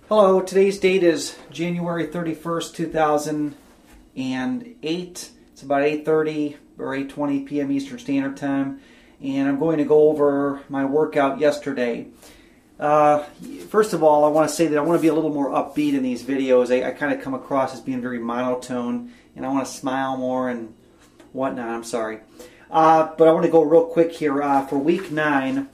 Hello, today's date is January 31st, 2008. It's about 8:30 or 8:20 p.m. Eastern Standard Time, and I'm going to go over my workout yesterday. First of all, I want to say that I want to be a little more upbeat in these videos. I kind of come across as being very monotone, and I want to smile more and whatnot. I'm sorry. But I want to go real quick here. For week 9,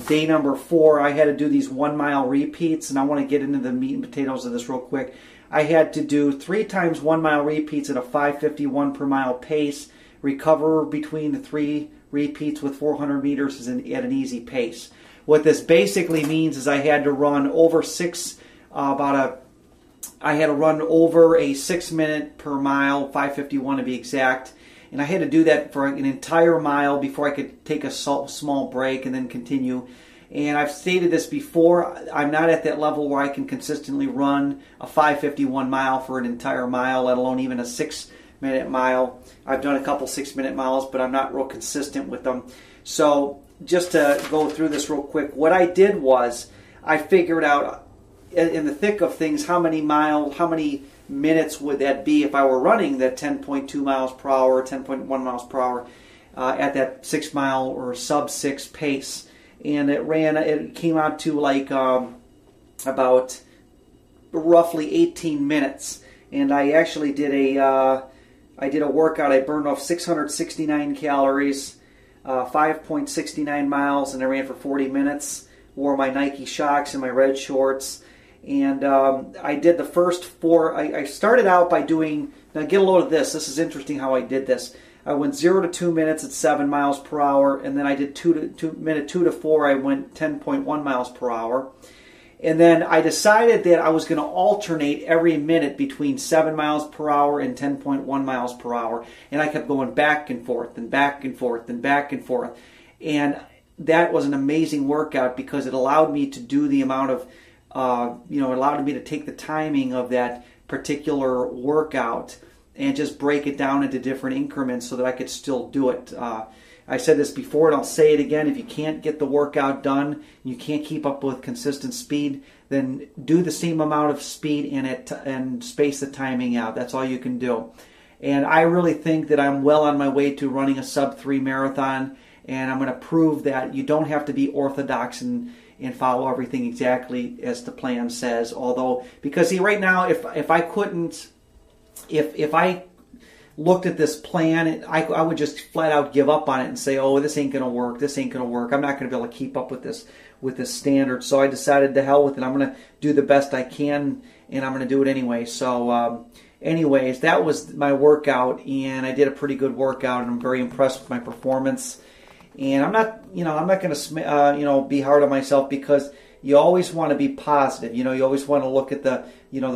day number 4, I had to do these 1 mile repeats, and I want to get into the meat and potatoes of this real quick. I had to do 3 times 1 mile repeats at a 5:51 per mile pace, recover between the 3 repeats with 400 meters at an easy pace. What this basically means is I had to run over a 6 minute per mile, 5:51 to be exact. And I had to do that for an entire mile before I could take a small break and then continue. And I've stated this before, I'm not at that level where I can consistently run a 5:51 mile for an entire mile, let alone even a 6 minute mile. I've done a couple 6 minute miles, but I'm not real consistent with them. So just to go through this real quick, what I did was I figured out in the thick of things how many minutes would that be if I were running that 10.2 miles per hour, 10.1 miles per hour at that 6 mile or sub 6 pace. And it came out to like about roughly 18 minutes. And I actually did a workout. I burned off 669 calories, 5.69 miles, and I ran for 40 minutes. Wore my Nike Shocks and my red shorts. And I did the first 4. I started out by doing, now get a load of this. This is interesting how I did this. I went 0 to 2 minutes at 7 miles per hour, and then I did minute 2 to 4, I went 10.1 miles per hour. And then I decided that I was going to alternate every minute between 7 miles per hour and 10.1 miles per hour. And I kept going back and forth and back and forth and back and forth. And that was an amazing workout because it allowed me to do the amount of it allowed me to take the timing of that particular workout and just break it down into different increments so that I could still do it. I said this before and I'll say it again. If you can't get the workout done, you can't keep up with consistent speed, then do the same amount of speed and space the timing out. That's all you can do. And I really think that I'm well on my way to running a sub-3 marathon, and I'm going to prove that you don't have to be orthodox and follow everything exactly as the plan says. Although, because see, right now, if I looked at this plan, I would just flat out give up on it and say, oh, this ain't going to work. This ain't going to work. I'm not going to be able to keep up with this standard. So I decided to hell with it. I'm going to do the best I can, and I'm going to do it anyway. So, anyways, that was my workout, and I did a pretty good workout, and I'm very impressed with my performance. And I'm not going to, be hard on myself because you always want to be positive. You always want to look at the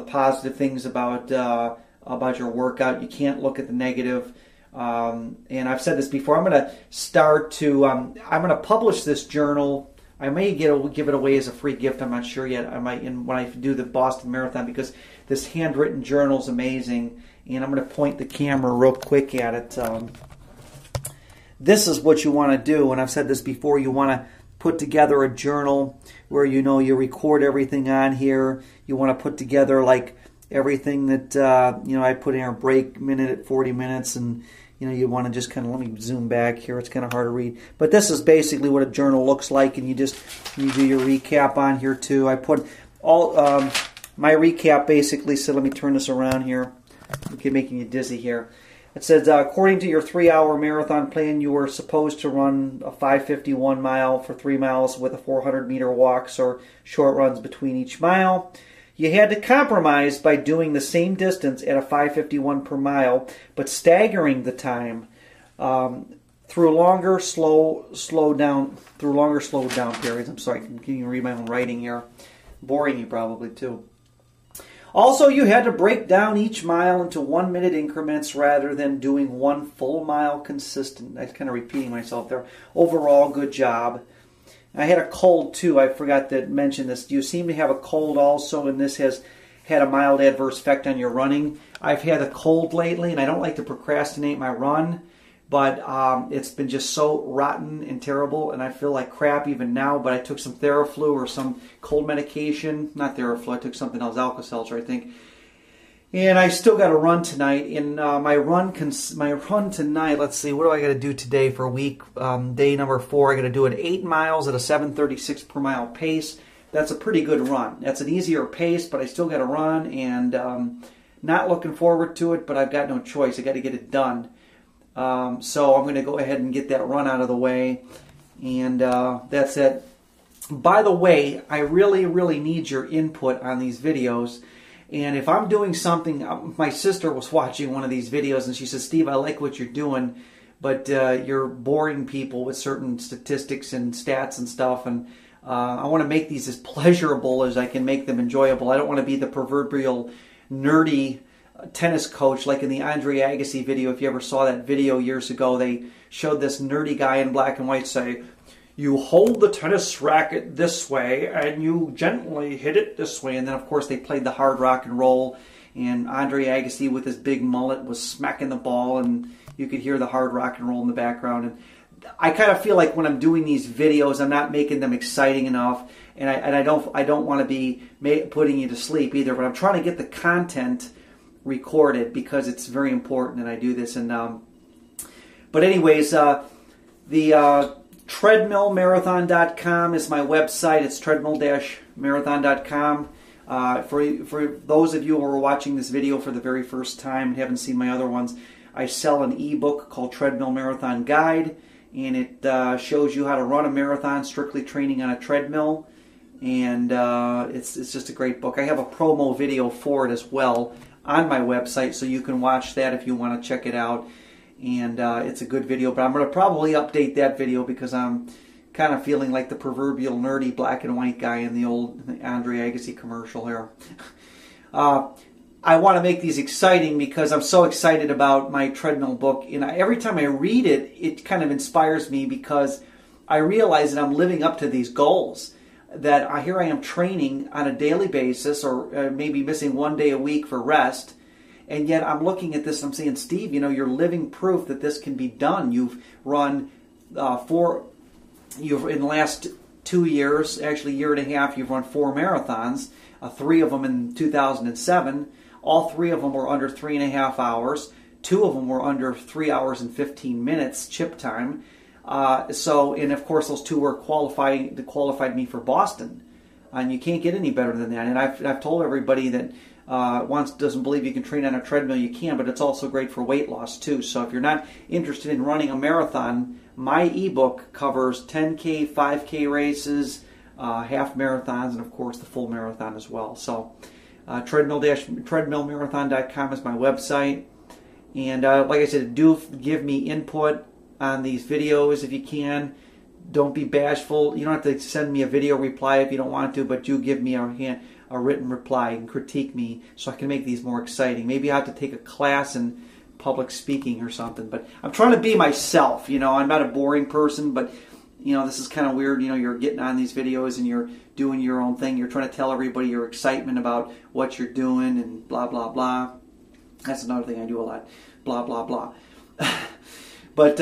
positive things about your workout. You can't look at the negative. And I've said this before. I'm going to I'm going to publish this journal. I may give it away as a free gift. I'm not sure yet. I might when I do the Boston Marathon because this handwritten journal is amazing. And I'm going to point the camera real quick at it. This is what you want to do, and I've said this before, you want to put together a journal where you record everything on here. You want to put together like everything that, I put in a break minute at 40 minutes, and, you want to just kind of, let me zoom back here, it's kind of hard to read. But this is basically what a journal looks like, and you do your recap on here too. I put all, my recap basically said, let me turn this around here. Okay, making you dizzy here. It says, according to your 3-hour marathon plan, you were supposed to run a 5:51 mile for 3 miles with a 400-meter walks or short runs between each mile. You had to compromise by doing the same distance at a 5:51 per mile, but staggering the time through longer slow down periods. I'm sorry, I can't even read my own writing here. Boring you probably too. Also, you had to break down each mile into 1 minute increments rather than doing 1 full mile consistent. I'm kind of repeating myself there. Overall, good job. I had a cold too. I forgot to mention this. You seem to have a cold also, and this has had a mild adverse effect on your running. I've had a cold lately, and I don't like to procrastinate my run, But it's been just so rotten and terrible, and I feel like crap even now. But I took some Theraflu or some cold medication. Not Theraflu, I took something else, Alka-Seltzer, I think. And I still got to run tonight. And my run tonight, let's see, what do I got to do today for week day number 4? I got to do an 8 miles at a 7:36 per mile pace. That's a pretty good run. That's an easier pace, but I still got to run, and not looking forward to it, but I've got no choice. I got to get it done. So I'm going to go ahead and get that run out of the way, and that's it. By the way, I really, really need your input on these videos. And if I'm doing something, my sister was watching one of these videos, and she says, Steve, I like what you're doing, but you're boring people with certain statistics and stats and stuff, and I want to make these as pleasurable as I can make them enjoyable. I don't want to be the proverbial nerdy tennis coach like in the Andre Agassi video. If you ever saw that video years ago, they showed this nerdy guy in black and white say, you hold the tennis racket this way and you gently hit it this way. And then, of course, they played the hard rock and roll. And Andre Agassi with his big mullet was smacking the ball, and you could hear the hard rock and roll in the background. And I kind of feel like when I'm doing these videos, I'm not making them exciting enough. And I don't want to be putting you to sleep either. But I'm trying to get the content recorded because it's very important, and I do this. And but anyways, the treadmillmarathon.com is my website. It's treadmill-marathon.com. For those of you who are watching this video for the very first time and haven't seen my other ones, I sell an ebook called Treadmill Marathon Guide, and it shows you how to run a marathon strictly training on a treadmill. And it's just a great book. I have a promo video for it as well on my website, so you can watch that if you want to check it out. And it's a good video, but I'm going to probably update that video because I'm kind of feeling like the proverbial nerdy black and white guy in the old Andre Agassi commercial here. I want to make these exciting because I'm so excited about my treadmill book. And every time I read it, it kind of inspires me because I realize that I'm living up to these goals. That here I am training on a daily basis, or maybe missing one day a week for rest. And yet I'm looking at this and I'm saying, Steve, you know, you're living proof that this can be done. You've run in the last 2 years, actually year and a half, you've run 4 marathons, 3 of them in 2007. All 3 of them were under 3.5 hours. 2 of them were under 3 hours and 15 minutes chip time. And of course those 2 were qualified me for Boston. And you can't get any better than that. And I've told everybody that doesn't believe you can train on a treadmill, you can, but it's also great for weight loss too. So if you're not interested in running a marathon, my ebook covers 10K, 5K races, half marathons, and of course the full marathon as well. So treadmill-marathon.com is my website. And like I said, do give me input on these videos if you can. Don't be bashful. You don't have to send me a video reply if you don't want to, but do give me a written reply and critique me so I can make these more exciting. Maybe I have to take a class in public speaking or something. But I'm trying to be myself. You know, I'm not a boring person, but you know, this is kind of weird. You know, you're getting on these videos and you're doing your own thing. You're trying to tell everybody your excitement about what you're doing and blah, blah, blah. That's another thing I do a lot. Blah, blah, blah. But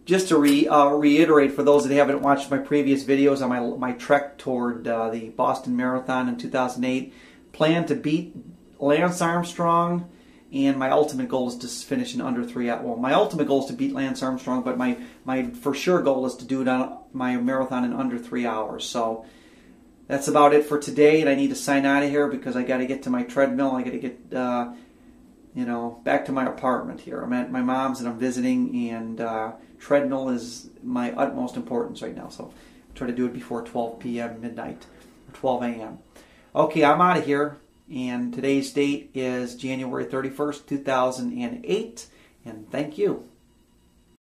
just to reiterate, for those that haven't watched my previous videos on my trek toward the Boston Marathon in 2008, plan to beat Lance Armstrong, and my ultimate goal is to finish in under 3 hours. Well, my ultimate goal is to beat Lance Armstrong, but my for sure goal is to do it on my marathon in under 3 hours. So that's about it for today, and I need to sign out of here because I got to get to my treadmill. I got to get back to my apartment here. I'm at my mom's and I'm visiting, and treadmill is my utmost importance right now. So I'll try to do it before 12 p.m. midnight or 12 a.m. Okay, I'm out of here. And today's date is January 31st, 2008. And thank you.